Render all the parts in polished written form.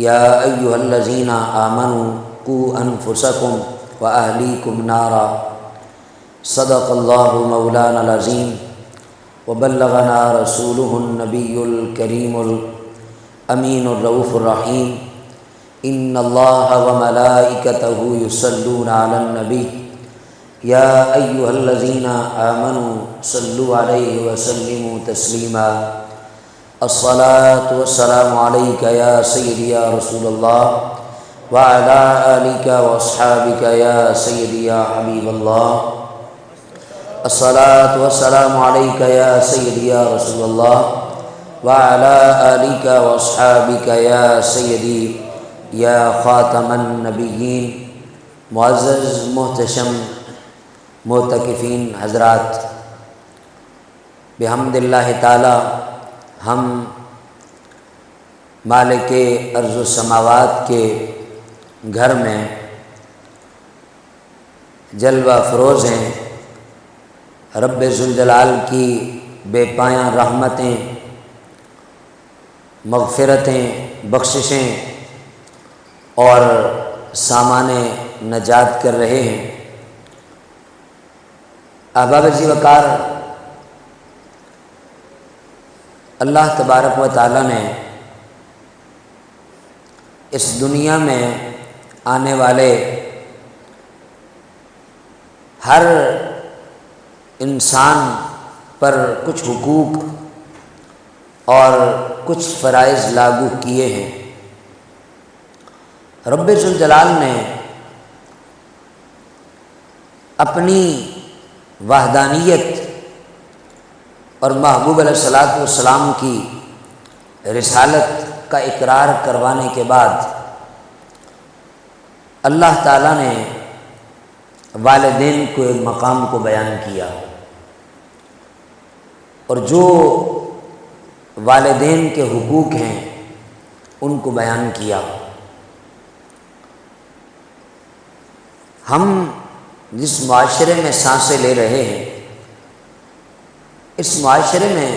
یا ایھا الذین آمنوا قوا انفسکم واہلیکم نارا صدق اللہ مولانا العظیم وبلغنا رسولہ النبی الکریم الامین الرؤوف الرحیم ان اللہ وملائکتہ یصلون علی النبی یا ایھا الذین آمنوا صلوا علیہ وسلموا تسلیما الصلاۃ والسلام علیک یا سیدی یا رسول اللہ وعلی آلک واصحابک یا سیدی یا حبیب اللہ الصلاۃ والسلام علیک یا سیدی یا رسول اللہ وعلی آلک واصحابک یا سیدی یا خاتم النبیین۔ معزز محتشم معتکفین حضرات، بحمد اللہ تعالی ہم مالک ارض و سماوات کے گھر میں جلوہ افروز ہیں۔ رب ذوالجلال کی بے پایاں رحمتیں، مغفرتیں، بخششیں اور سامان نجات کر رہے ہیں۔ احباب عزیز وقار، اللہ تبارک و تعالیٰ نے اس دنیا میں آنے والے ہر انسان پر کچھ حقوق اور کچھ فرائض لاگو کیے ہیں۔ رب ذوالجلال نے اپنی وحدانیت اور محبوب علیہ الصلوۃ والسلام کی رسالت کا اقرار کروانے کے بعد اللہ تعالیٰ نے والدین کو ایک مقام کو بیان کیا، اور جو والدین کے حقوق ہیں ان کو بیان کیا۔ ہم جس معاشرے میں سانسیں لے رہے ہیں، اس معاشرے میں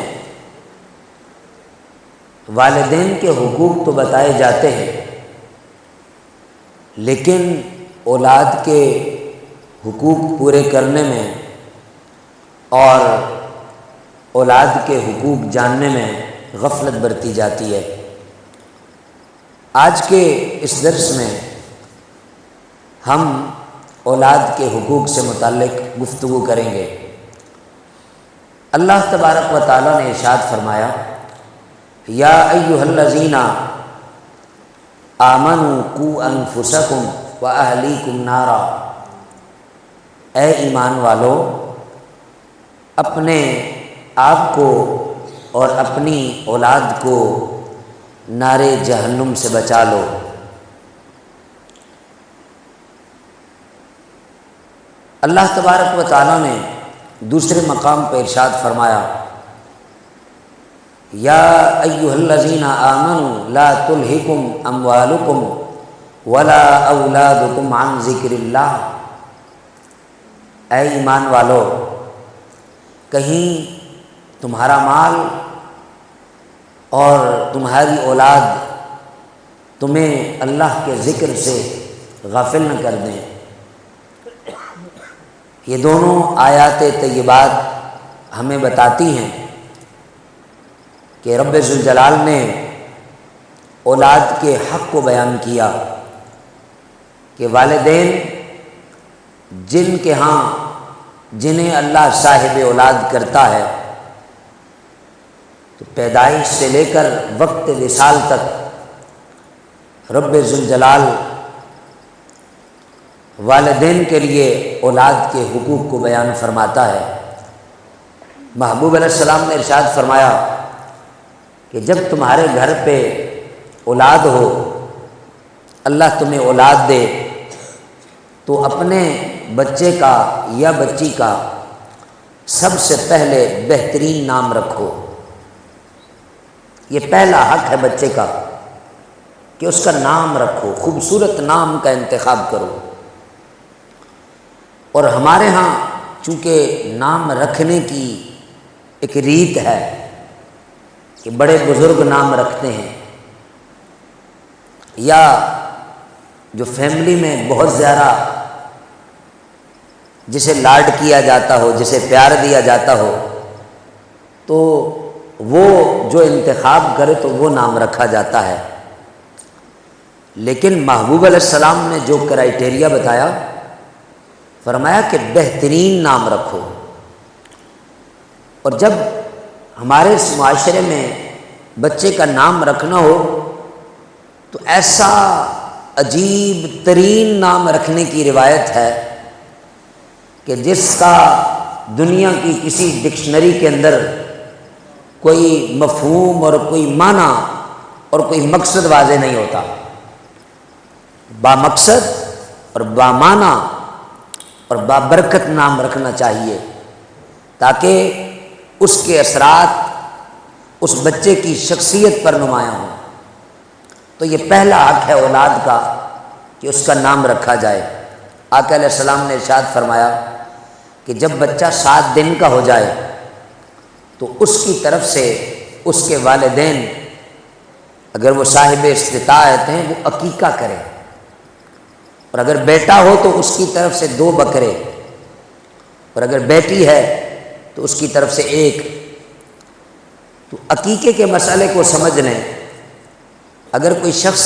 والدین کے حقوق تو بتائے جاتے ہیں، لیکن اولاد کے حقوق پورے کرنے میں اور اولاد کے حقوق جاننے میں غفلت برتی جاتی ہے۔ آج کے اس درس میں ہم اولاد کے حقوق سے متعلق گفتگو کریں گے۔ اللہ تبارک و تعالیٰ نے ارشاد فرمایا، یا ایھا الذین آمنوا قوا انفسکم واہلیکم نارا، اے ایمان والو، اپنے آپ کو اور اپنی اولاد کو نار جہنم سے بچا لو۔ اللہ تبارک و تعالیٰ نے دوسرے مقام پر ارشاد فرمایا، یا ایھا الذین آمنوا لا تلہکم اموالکم ولا اولادکم عن ذکر اللہ، اے ایمان والو، کہیں تمہارا مال اور تمہاری اولاد تمہیں اللہ کے ذکر سے غافل نہ کر دیں۔ یہ دونوں آیات طیبات ہمیں بتاتی ہیں کہ رب ذوالجلال نے اولاد کے حق کو بیان کیا کہ والدین جنہیں اللہ صاحب اولاد کرتا ہے، تو پیدائش سے لے کر وقت وصال تک رب ذوالجلال والدین کے لیے اولاد کے حقوق کو بیان فرماتا ہے۔ محبوب علیہ السلام نے ارشاد فرمایا کہ جب تمہارے گھر پہ اولاد ہو، اللہ تمہیں اولاد دے، تو اپنے بچے کا یا بچی کا سب سے پہلے بہترین نام رکھو۔ یہ پہلا حق ہے بچے کا کہ اس کا نام رکھو، خوبصورت نام کا انتخاب کرو۔ اور ہمارے ہاں چونکہ نام رکھنے کی ایک ریت ہے کہ بڑے بزرگ نام رکھتے ہیں، یا جو فیملی میں بہت زیادہ جسے لاڈ کیا جاتا ہو، جسے پیار دیا جاتا ہو، تو وہ جو انتخاب کرے تو وہ نام رکھا جاتا ہے۔ لیکن محبوب علیہ السلام نے جو کرائیٹیریا بتایا، فرمایا کہ بہترین نام رکھو۔ اور جب ہمارے اس معاشرے میں بچے کا نام رکھنا ہو تو ایسا عجیب ترین نام رکھنے کی روایت ہے کہ جس کا دنیا کی کسی ڈکشنری کے اندر کوئی مفہوم اور کوئی معنی اور کوئی مقصد واضح نہیں ہوتا۔ با مقصد اور با معنی اور بابرکت نام رکھنا چاہیے تاکہ اس کے اثرات اس بچے کی شخصیت پر نمایاں ہوں۔ تو یہ پہلا حق ہے اولاد کا کہ اس کا نام رکھا جائے۔ آقا علیہ السلام نے ارشاد فرمایا کہ جب بچہ 7 دن کا ہو جائے تو اس کی طرف سے اس کے والدین اگر وہ صاحب استطاعت ہیں وہ عقیقہ کرے، اور اگر بیٹا ہو تو اس کی طرف سے 2 بکرے، اور اگر بیٹی ہے تو اس کی طرف سے 1۔ تو عقیقے کے مسئلے کو سمجھ لیں، اگر کوئی شخص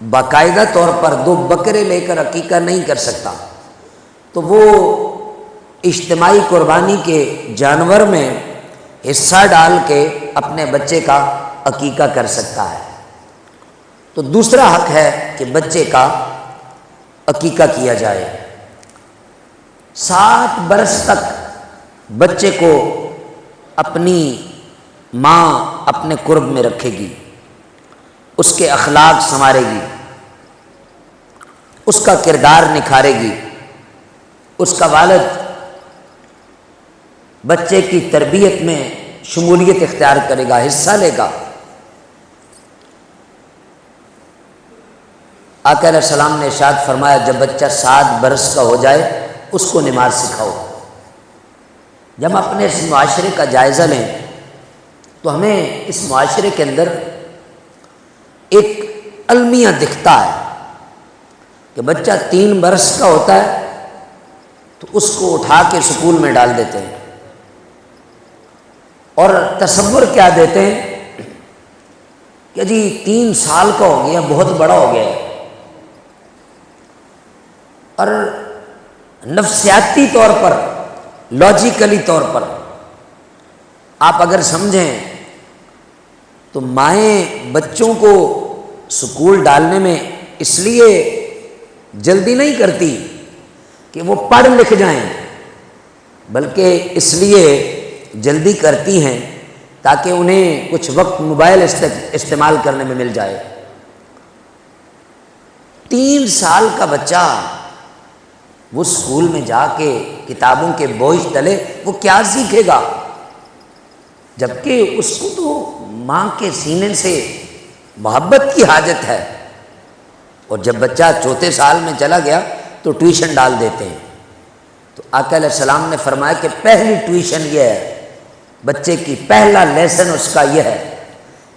باقاعدہ طور پر 2 بکرے لے کر عقیقہ نہیں کر سکتا تو وہ اجتماعی قربانی کے جانور میں حصہ ڈال کے اپنے بچے کا عقیقہ کر سکتا ہے۔ تو دوسرا حق ہے کہ بچے کا عقیقہ کیا جائے۔ 7 برس تک بچے کو اپنی ماں اپنے قرب میں رکھے گی، اس کے اخلاق سنوارے گی، اس کا کردار نکھارے گی، اس کا والد بچے کی تربیت میں شمولیت اختیار کرے گا، حصہ لے گا۔ آقا علیہ السلام نے ارشاد فرمایا جب بچہ 7 برس کا ہو جائے اس کو نماز سکھاؤ۔ جب ہم اپنے اس معاشرے کا جائزہ لیں تو ہمیں اس معاشرے کے اندر ایک المیہ دکھتا ہے کہ بچہ 3 برس کا ہوتا ہے تو اس کو اٹھا کے سکول میں ڈال دیتے ہیں، اور تصور کیا دیتے ہیں کہ جی 3 سال کا ہو گیا، بہت بڑا ہو گیا ہے۔ اور نفسیاتی طور پر، لاجیکلی طور پر آپ اگر سمجھیں تو مائیں بچوں کو سکول ڈالنے میں اس لیے جلدی نہیں کرتی کہ وہ پڑھ لکھ جائیں، بلکہ اس لیے جلدی کرتی ہیں تاکہ انہیں کچھ وقت موبائل استعمال کرنے میں مل جائے۔ 3 سال کا بچہ وہ اسکول میں جا کے کتابوں کے بوجھ تلے وہ کیا سیکھے گا؟ جبکہ اس کو تو ماں کے سینے سے محبت کی حاجت ہے۔ اور جب بچہ 4 سال میں چلا گیا تو ٹیوشن ڈال دیتے ہیں۔ تو آقا علیہ السلام نے فرمایا کہ پہلی ٹیوشن یہ ہے، بچے کی پہلا لیسن اس کا یہ ہے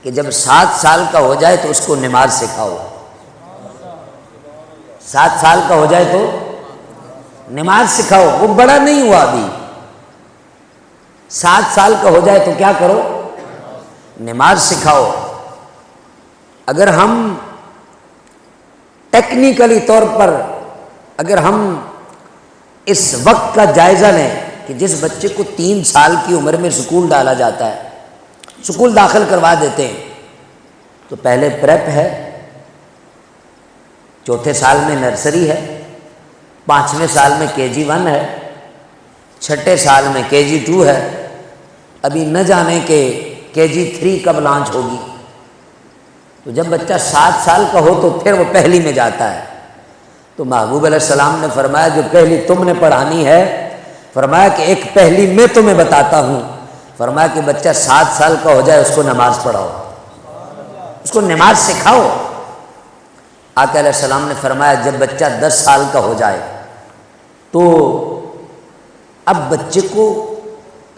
کہ جب 7 سال کا ہو جائے تو اس کو نماز سکھاؤ۔ 7 سال کا ہو جائے تو نماز سکھاؤ۔ وہ بڑا نہیں ہوا ابھی، 7 سال کا ہو جائے تو کیا کرو؟ نماز سکھاؤ۔ اگر ہم ٹیکنیکلی طور پر اگر ہم اس وقت کا جائزہ لیں کہ جس بچے کو 3 سال کی عمر میں سکول ڈالا جاتا ہے، سکول داخل کروا دیتے ہیں، تو پہلے پریپ ہے، 4تھے سال میں نرسری ہے، 5ویں سال میں KG1 ہے، 6ٹھے سال میں KG2 ہے، ابھی نہ جانے کہ KG3 کب لانچ ہوگی۔ تو جب بچہ 7 سال کا ہو تو پھر وہ پہلی میں جاتا ہے۔ تو محبوب علیہ السلام نے فرمایا جو پہلی تم نے پڑھانی ہے، فرمایا کہ ایک پہلی میں تمہیں بتاتا ہوں، فرمایا کہ بچہ 7 سال کا ہو جائے اس کو نماز پڑھاؤ، اس کو نماز سکھاؤ۔ آقا علیہ السلام نے فرمایا جب بچہ 10 سال کا ہو جائے تو اب بچے کو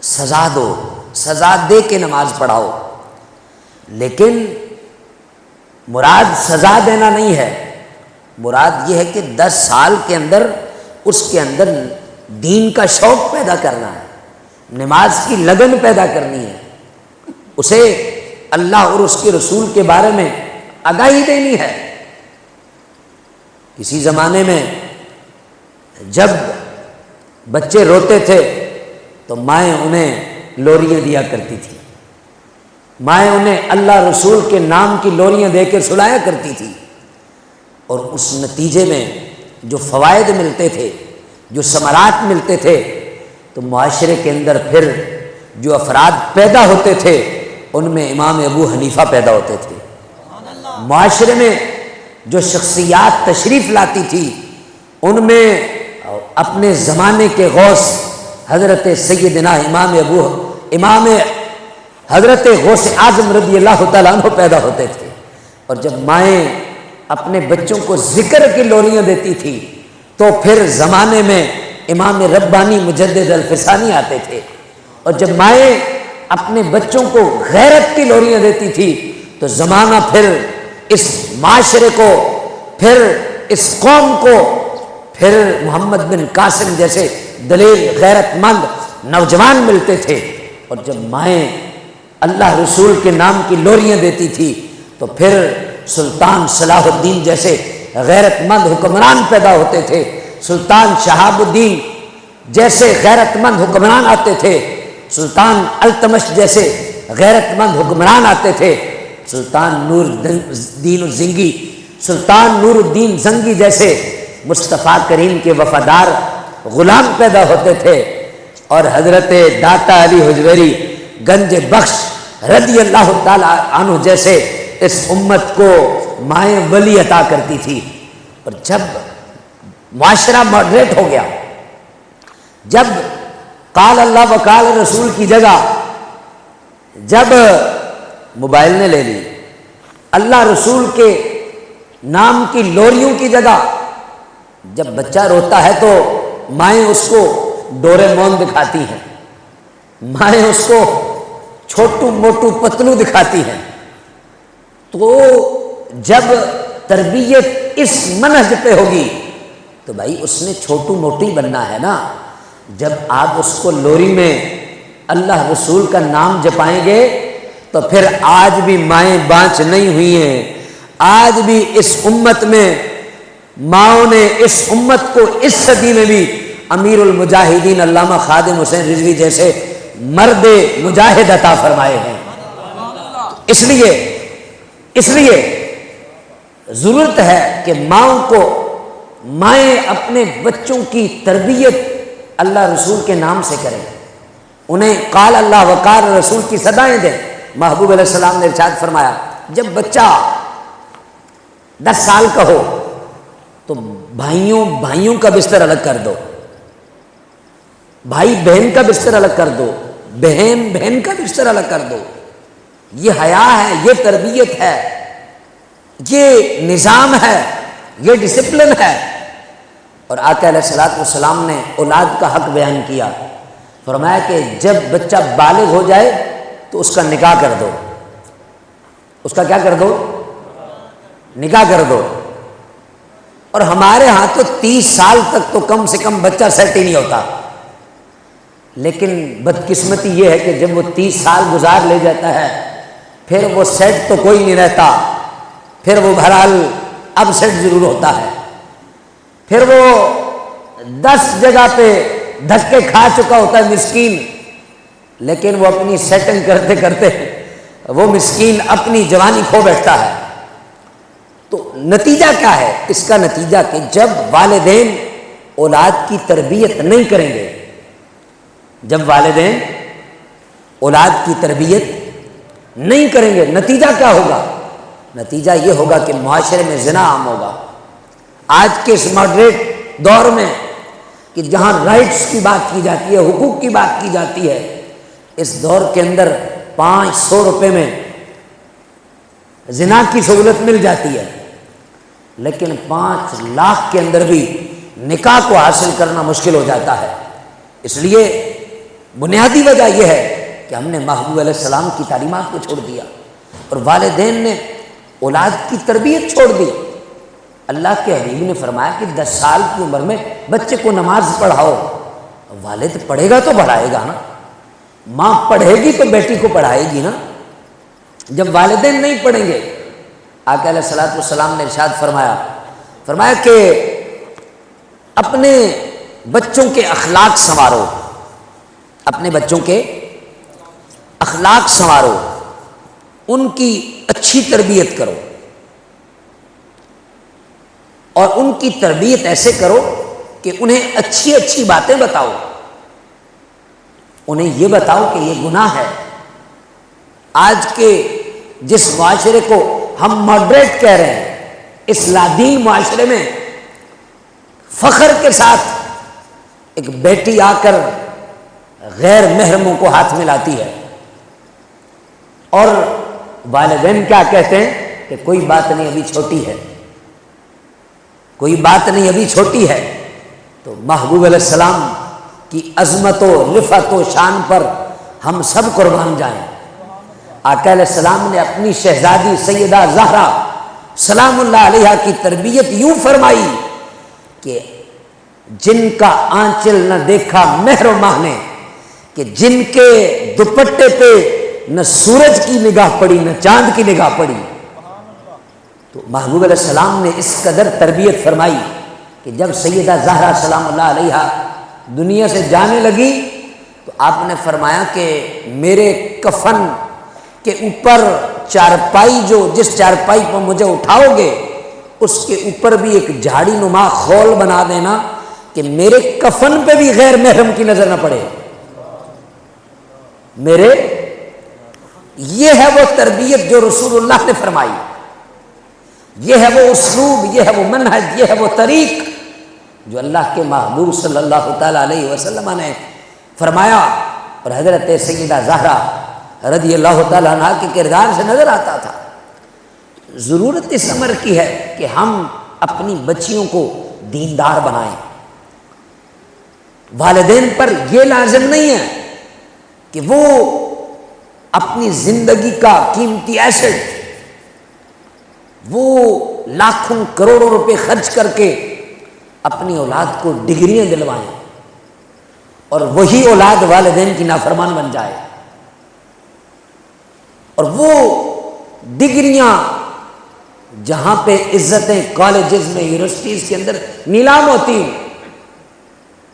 سزا دو، سزا دے کے نماز پڑھاؤ، لیکن مراد سزا دینا نہیں ہے، مراد یہ ہے کہ 10 سال کے اندر اس کے اندر دین کا شوق پیدا کرنا ہے، نماز کی لگن پیدا کرنی ہے، اسے اللہ اور اس کے رسول کے بارے میں آگاہی دینی ہے۔ کسی زمانے میں جب بچے روتے تھے تو مائیں انہیں لوریاں دیا کرتی تھی، مائیں انہیں اللہ رسول کے نام کی لوریاں دے کے سلایا کرتی تھی، اور اس نتیجے میں جو فوائد ملتے تھے، جو ثمرات ملتے تھے، تو معاشرے کے اندر پھر جو افراد پیدا ہوتے تھے ان میں امام ابو حنیفہ پیدا ہوتے تھے، معاشرے میں جو شخصیات تشریف لاتی تھی ان میں اپنے زمانے کے غوث حضرت سیدنا امام حضرت غوث اعظم رضی اللہ تعالیٰ عنہ پیدا ہوتے تھے۔ اور جب مائیں اپنے بچوں کو ذکر کی لوریاں دیتی تھی تو پھر زمانے میں امام ربانی مجدد الفسانی آتے تھے، اور جب مائیں اپنے بچوں کو غیرت کی لوریاں دیتی تھی تو زمانہ پھر اس معاشرے کو، پھر اس قوم کو، پھر محمد بن قاسم جیسے دلیل غیرت مند نوجوان ملتے تھے۔ اور جب مائیں اللہ رسول کے نام کی لوریاں دیتی تھی تو پھر سلطان صلاح الدین جیسے غیرت مند حکمران پیدا ہوتے تھے، سلطان شہاب الدین جیسے غیرت مند حکمران آتے تھے، سلطان التمش جیسے غیرت مند حکمران آتے تھے، سلطان نور الدین الزنگی، سلطان نور الدین زنگی جیسے مصطفیٰ کریم کے وفادار غلام پیدا ہوتے تھے، اور حضرت داتا علی حجویری گنج بخش رضی اللہ تعالی عنہ جیسے اس امت کو مائیں ولی عطا کرتی تھی۔ اور جب معاشرہ ماڈریٹ ہو گیا، جب قال اللہ و قال رسول کی جگہ جب موبائل نے لے لی، اللہ رسول کے نام کی لوریوں کی جگہ جب بچہ روتا ہے تو مائیں اس کو ڈوریمون دکھاتی ہیں، مائیں اس کو چھوٹو موٹو پتلو دکھاتی ہیں، تو جب تربیت اس منہج پہ ہوگی تو بھائی اس نے چھوٹو موٹی بننا ہے نا۔ جب آپ اس کو لوری میں اللہ رسول کا نام جپائیں گے تو پھر آج بھی مائیں بانچ نہیں ہوئی ہیں، آج بھی اس امت میں ماؤں نے اس امت کو اس صدی میں بھی امیر المجاہدین علامہ خادم حسین رضوی جیسے مرد مجاہد عطا فرمائے ہیں۔ اس لیے ضرورت ہے کہ ماؤں کو، مائیں اپنے بچوں کی تربیت اللہ رسول کے نام سے کریں، انہیں قال اللہ و قال رسول کی صدائیں دیں۔ محبوب علیہ السلام نے ارشاد فرمایا جب بچہ 10 سال کا ہو تو بھائیوں کا بستر الگ کر دو، بھائی بہن کا بستر الگ کر دو، بہن کا بستر الگ کر دو۔ یہ حیا ہے، یہ تربیت ہے، یہ نظام ہے، یہ ڈسپلن ہے۔ اور آقا علیہ الصلوۃ والسلام نے اولاد کا حق بیان کیا، فرمایا کہ جب بچہ بالغ ہو جائے تو اس کا نکاح کر دو، اس کا کیا کر دو؟ نکاح کر دو۔ اور ہمارے ہاں تو 30 سال تک تو کم سے کم بچہ سیٹ ہی نہیں ہوتا، لیکن بدقسمتی یہ ہے کہ جب وہ 30 سال گزار لے جاتا ہے پھر وہ سیٹ تو کوئی نہیں رہتا، پھر وہ بہرحال اب سیٹ ضرور ہوتا ہے، پھر وہ 10 جگہ پہ دھکے کھا چکا ہوتا ہے مسکین، لیکن وہ اپنی سیٹنگ کرتے کرتے وہ مسکین اپنی جوانی کھو بیٹھتا ہے۔ تو نتیجہ کیا ہے اس کا؟ نتیجہ کہ جب والدین اولاد کی تربیت نہیں کریں گے، جب والدین اولاد کی تربیت نہیں کریں گے، نتیجہ کیا ہوگا؟ نتیجہ یہ ہوگا کہ معاشرے میں زنا عام ہوگا۔ آج کے اس ماڈریٹ دور میں کہ جہاں رائٹس کی بات کی جاتی ہے، حقوق کی بات کی جاتی ہے، اس دور کے اندر 500 روپے میں زنا کی سہولت مل جاتی ہے، لیکن 5 لاکھ کے اندر بھی نکاح کو حاصل کرنا مشکل ہو جاتا ہے۔ اس لیے بنیادی وجہ یہ ہے کہ ہم نے محبوب علیہ السلام کی تعلیمات کو چھوڑ دیا، اور والدین نے اولاد کی تربیت چھوڑ دی۔ اللہ کے حبیب نے فرمایا کہ 10 سال کی عمر میں بچے کو نماز پڑھاؤ، والد پڑھے گا تو پڑھائے گا نا، ماں پڑھے گی تو بیٹی کو پڑھائے گی نا۔ جب والدین نہیں پڑھیں گے، آقا علیہ الصلوۃ والسلام نے ارشاد فرمایا کہ اپنے بچوں کے اخلاق سنوارو، اپنے بچوں کے اخلاق سنوارو، ان کی اچھی تربیت کرو، اور ان کی تربیت ایسے کرو کہ انہیں اچھی اچھی باتیں بتاؤ، انہیں یہ بتاؤ کہ یہ گناہ ہے۔ آج کے جس معاشرے کو ہم ماڈریٹ کہہ رہے ہیں، اس لادین معاشرے میں فخر کے ساتھ ایک بیٹی آ کر غیر محرموں کو ہاتھ میں لاتی ہے، اور والدین کیا کہتے ہیں کہ کوئی بات نہیں ابھی چھوٹی ہے، کوئی بات نہیں ابھی چھوٹی ہے۔ تو محبوب علیہ السلام کی عظمت و رفعت و شان پر ہم سب قربان جائیں۔ آقا علیہ السلام نے اپنی شہزادی سیدہ زہرا سلام اللہ علیہا کی تربیت یوں فرمائی کہ جن کا آنچل نہ دیکھا مہر و ماہ نے، کہ جن کے دوپٹے پہ نہ سورج کی نگاہ پڑی نہ چاند کی نگاہ پڑی۔ تو محبوب علیہ السلام نے اس قدر تربیت فرمائی کہ جب سیدہ زہرا سلام اللہ علیہا دنیا سے جانے لگی تو آپ نے فرمایا کہ میرے کفن کے اوپر چارپائی، جس چارپائی پر مجھے اٹھاؤ گے اس کے اوپر بھی ایک جھاڑی نما خول بنا دینا کہ میرے کفن پہ بھی غیر محرم کی نظر نہ پڑے۔ یہ ہے وہ تربیت جو رسول اللہ نے فرمائی، یہ ہے وہ اسلوب، یہ ہے وہ منہج، یہ ہے وہ طریق جو اللہ کے محبوب صلی اللہ تعالیٰ علیہ وسلم نے فرمایا، اور حضرت سیدہ زہرا رضی اللہ تعالیٰ عنہ کے کردار سے نظر آتا تھا۔ ضرورت اس امر کی ہے کہ ہم اپنی بچیوں کو دیندار بنائیں۔ والدین پر یہ لازم نہیں ہے کہ وہ اپنی زندگی کا قیمتی ایسٹ وہ لاکھوں کروڑوں روپے خرچ کر کے اپنی اولاد کو ڈگریاں دلوائیں اور وہی اولاد والدین کی نافرمان بن جائے، اور وہ ڈگریاں جہاں پہ عزتیں کالجز میں یونیورسٹیز کے اندر نیلام ہوتی ہیں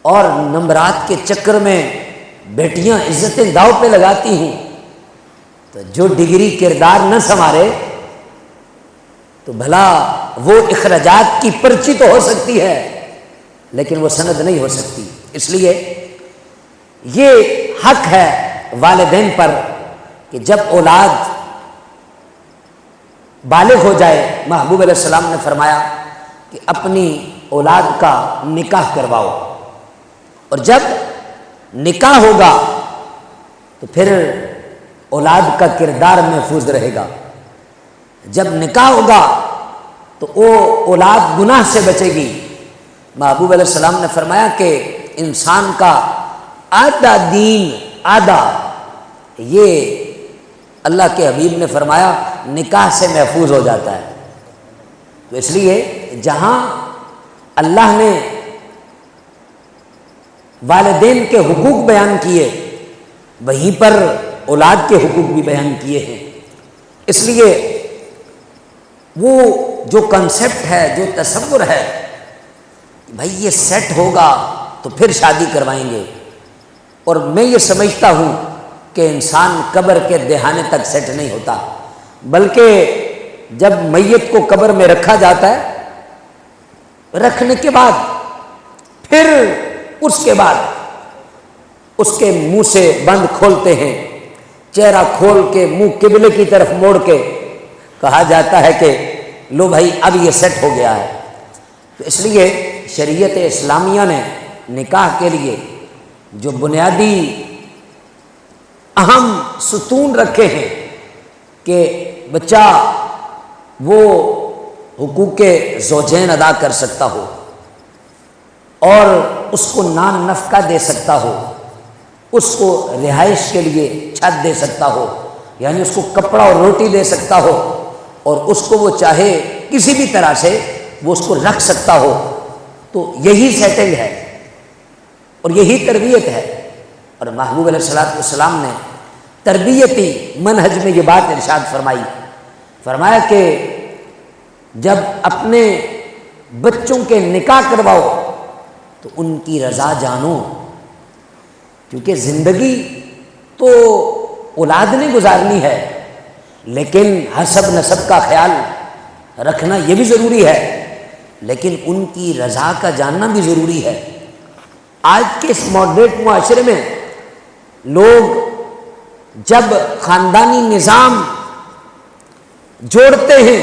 اور نمبرات کے چکر میں بیٹیاں عزتیں داؤ پہ لگاتی ہیں، تو جو ڈگری کردار نہ سنوارے تو بھلا وہ اخراجات کی پرچی تو ہو سکتی ہے لیکن وہ سند نہیں ہو سکتی۔ اس لیے یہ حق ہے والدین پر کہ جب اولاد بالغ ہو جائے، محبوب علیہ السلام نے فرمایا کہ اپنی اولاد کا نکاح کرواؤ، اور جب نکاح ہوگا تو پھر اولاد کا کردار محفوظ رہے گا۔ جب نکاح ہوگا تو وہ اولاد گناہ سے بچے گی۔ محبوب علیہ السلام نے فرمایا کہ انسان کا آدھا دین آدھا، یہ اللہ کے حبیب نے فرمایا نکاح سے محفوظ ہو جاتا ہے۔ تو اس لیے جہاں اللہ نے والدین کے حقوق بیان کیے وہیں پر اولاد کے حقوق بھی بیان کیے ہیں۔ اس لیے وہ جو کنسیپٹ ہے، جو تصور ہے کہ بھائی یہ سیٹ ہوگا تو پھر شادی کروائیں گے، اور میں یہ سمجھتا ہوں کہ انسان قبر کے دہانے تک سیٹ نہیں ہوتا، بلکہ جب میت کو قبر میں رکھا جاتا ہے، رکھنے کے بعد پھر اس کے بعد اس کے منہ سے بند کھولتے ہیں، چہرہ کھول کے منہ قبلے کی طرف موڑ کے کہا جاتا ہے کہ لو بھائی اب یہ سیٹ ہو گیا ہے۔ تو اس لیے شریعت اسلامیہ نے نکاح کے لیے جو بنیادی اہم ستون رکھے ہیں کہ بچہ وہ حقوق زوجین ادا کر سکتا ہو اور اس کو نان نفقہ دے سکتا ہو، اس کو رہائش کے لیے چھت دے سکتا ہو، یعنی اس کو کپڑا اور روٹی دے سکتا ہو، اور اس کو وہ چاہے کسی بھی طرح سے وہ اس کو رکھ سکتا ہو، تو یہی سیٹنگ ہے اور یہی تربیت ہے۔ اور محبوب علیہ الصلوۃ والسلام نے تربیتی منہج میں یہ بات ارشاد فرمائی، فرمایا کہ جب اپنے بچوں کے نکاح کرواؤ تو ان کی رضا جانو، کیونکہ زندگی تو اولاد نے گزارنی ہے، لیکن حسب نسب کا خیال رکھنا یہ بھی ضروری ہے، لیکن ان کی رضا کا جاننا بھی ضروری ہے۔ آج کے اس ماڈریٹ معاشرے میں لوگ جب خاندانی نظام جوڑتے ہیں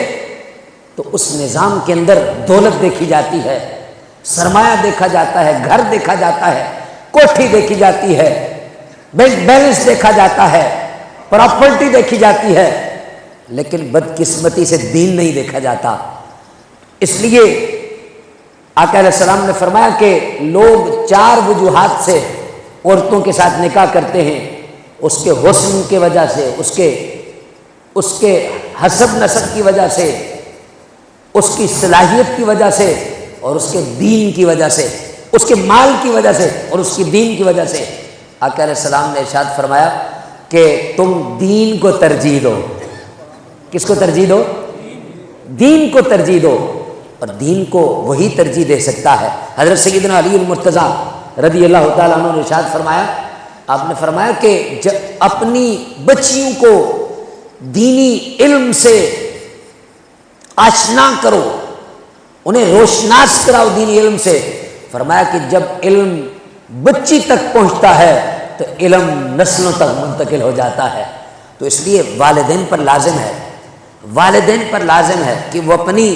تو اس نظام کے اندر دولت دیکھی جاتی ہے، سرمایہ دیکھا جاتا ہے، گھر دیکھا جاتا ہے، کوٹھی دیکھی جاتی ہے، بینک بیلنس دیکھا جاتا ہے، پراپرٹی دیکھی جاتی ہے، لیکن بدقسمتی سے دین نہیں دیکھا جاتا۔ اس لیے آقا علیہ السلام نے فرمایا کہ لوگ 4 وجوہات سے عورتوں کے ساتھ نکاح کرتے ہیں، اس کے حسن کی وجہ سے، اس کے حسب نسب کی وجہ سے، اس کی صلاحیت کی وجہ سے، اور اس کے دین کی وجہ سے، اس کے مال کی وجہ سے اور اس کی دین کی وجہ سے۔ آقا علیہ السلام نے ارشاد فرمایا کہ تم دین کو ترجیح دو۔ کس کو ترجیح دو؟ دین کو ترجیح دو، اور دین کو وہی ترجیح دے سکتا ہے۔ حضرت سیدنا علی المرتضیٰ رضی اللہ تعالیٰ عنہ نے ارشاد فرمایا، آپ نے فرمایا کہ اپنی بچیوں کو دینی علم سے آشنا کرو، انہیں روشناس کراؤ دینی علم سے۔ فرمایا کہ جب علم بچی تک پہنچتا ہے تو علم نسلوں تک منتقل ہو جاتا ہے۔ تو اس لیے والدین پر لازم ہے کہ وہ اپنی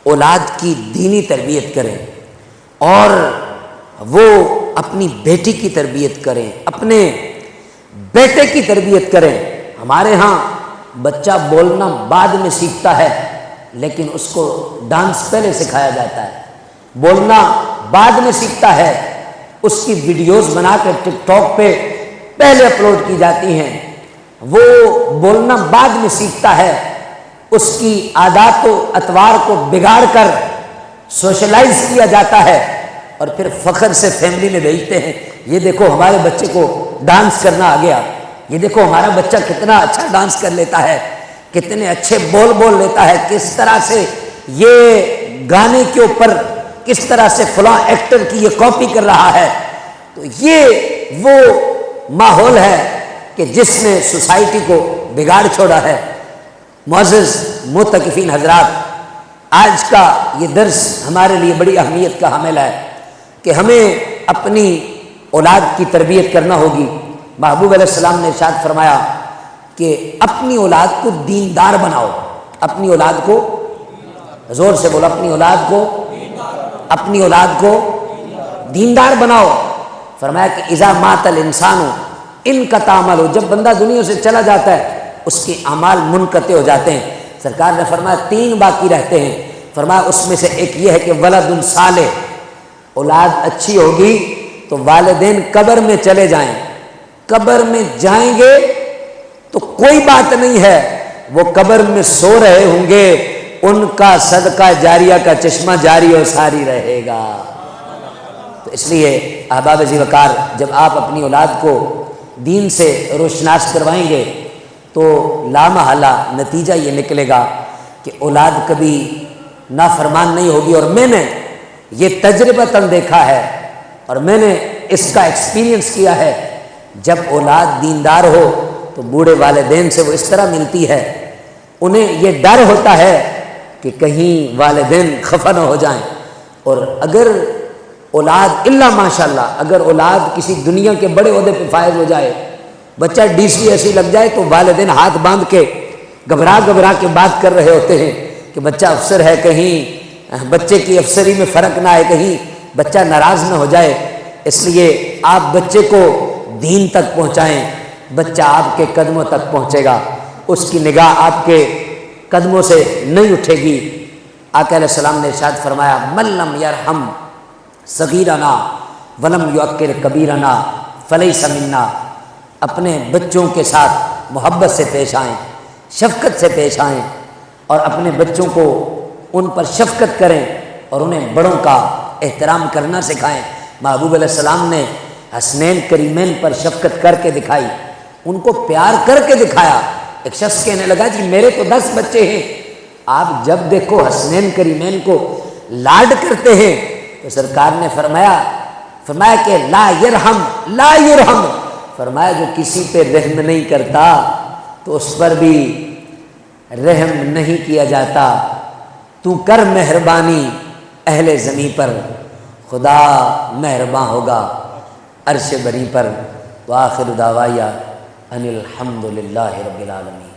اولاد کی دینی تربیت کریں، اور وہ اپنی بیٹی کی تربیت کریں، اپنے بیٹے کی تربیت کریں۔ ہمارے ہاں بچہ بولنا بعد میں سیکھتا ہے، لیکن اس کو ڈانس پہلے سکھایا جاتا ہے، بولنا بعد میں سیکھتا ہے، اس کی ویڈیوز بنا کر ٹک ٹاک پہ پہلے اپلوڈ کی جاتی ہیں، وہ بولنا بعد میں سیکھتا ہے، اس کی عادات و اطوار کو بگاڑ کر سوشلائز کیا جاتا ہے، اور پھر فخر سے فیملی میں بھیجتے ہیں، یہ دیکھو ہمارے بچے کو ڈانس کرنا آ گیا، یہ دیکھو ہمارا بچہ کتنا اچھا ڈانس کر لیتا ہے، کتنے اچھے بول لیتا ہے، کس طرح سے یہ گانے کے اوپر کس طرح سے فلاں ایکٹر کی یہ کاپی کر رہا ہے۔ تو یہ وہ ماحول ہے کہ جس نے سوسائٹی کو بگاڑ چھوڑا ہے۔ معزز معتکفین حضرات، آج کا یہ درس ہمارے لیے بڑی اہمیت کا حامل ہے کہ ہمیں اپنی اولاد کی تربیت کرنا ہوگی۔ محبوب علیہ السلام نے ارشاد فرمایا کہ اپنی اولاد کو دیندار بناؤ، اپنی اولاد کو، زور سے بولو، اپنی اولاد کو دیندار بناؤ۔ فرمایا کہ اذا مات الانسان انقطع عملہ، جب بندہ دنیا سے چلا جاتا ہے اس کے اعمال منقطع ہو جاتے ہیں۔ سرکار نے فرمایا 3 باقی رہتے ہیں، فرمایا اس میں سے ایک یہ ہے کہ ولد صالح، اولاد اچھی ہوگی تو والدین قبر میں چلے جائیں، قبر میں جائیں گے تو کوئی بات نہیں ہے، وہ قبر میں سو رہے ہوں گے، ان کا صدقہ جاریہ کا چشمہ جاری و ساری رہے گا۔ تو اس لیے احباب ذی وقار، جب آپ اپنی اولاد کو دین سے روشناس کروائیں گے تو لامحالہ نتیجہ یہ نکلے گا کہ اولاد کبھی نافرمان نہیں ہوگی۔ اور میں نے یہ تجربتاً دیکھا ہے اور میں نے اس کا ایکسپیرینس کیا ہے، جب اولاد دیندار ہو تو بوڑھے والدین سے وہ اس طرح ملتی ہے، انہیں یہ ڈر ہوتا ہے کہ کہیں والدین خفا نہ ہو جائیں۔ اور اگر اولاد الا ماشاءاللہ، اگر اولاد کسی دنیا کے بڑے عہدے پہ فائز ہو جائے، بچہ ڈی سی ایسی لگ جائے، تو والدین ہاتھ باندھ کے گھبرا کے بات کر رہے ہوتے ہیں کہ بچہ افسر ہے، کہیں بچے کی افسری میں فرق نہ آئے، کہیں بچہ ناراض نہ ہو جائے۔ اس لیے آپ بچے کو دین تک پہنچائیں، بچہ آپ کے قدموں تک پہنچے گا، اس کی نگاہ آپ کے قدموں سے نہیں اٹھے گی۔ آقا علیہ السلام نے ارشاد فرمایا من لم یرحم صغیرنا ولم یعقر کبیرنا فلیس منا، اپنے بچوں کے ساتھ محبت سے پیش آئیں، شفقت سے پیش آئیں، اور اپنے بچوں کو ان پر شفقت کریں اور انہیں بڑوں کا احترام کرنا سکھائیں۔ محبوب علیہ السلام نے حسنین کریمین پر شفقت کر کے دکھائی، ان کو پیار کر کے دکھایا۔ ایک شخص کہنے لگا جی میرے تو 10 بچے ہیں، آپ جب دیکھو حسنین کریمین کو لاڈ کرتے ہیں، تو سرکار نے فرمایا کہ لا یرحم لا یرحم، فرمایا جو کسی پہ رحم نہیں کرتا تو اس پر بھی رحم نہیں کیا جاتا۔ تو کر مہربانی اہل زمیں پر، خدا مہرباں ہوگا عرش بری پر۔ وآخر دعوایا ان الحمد للہ رب العالمین۔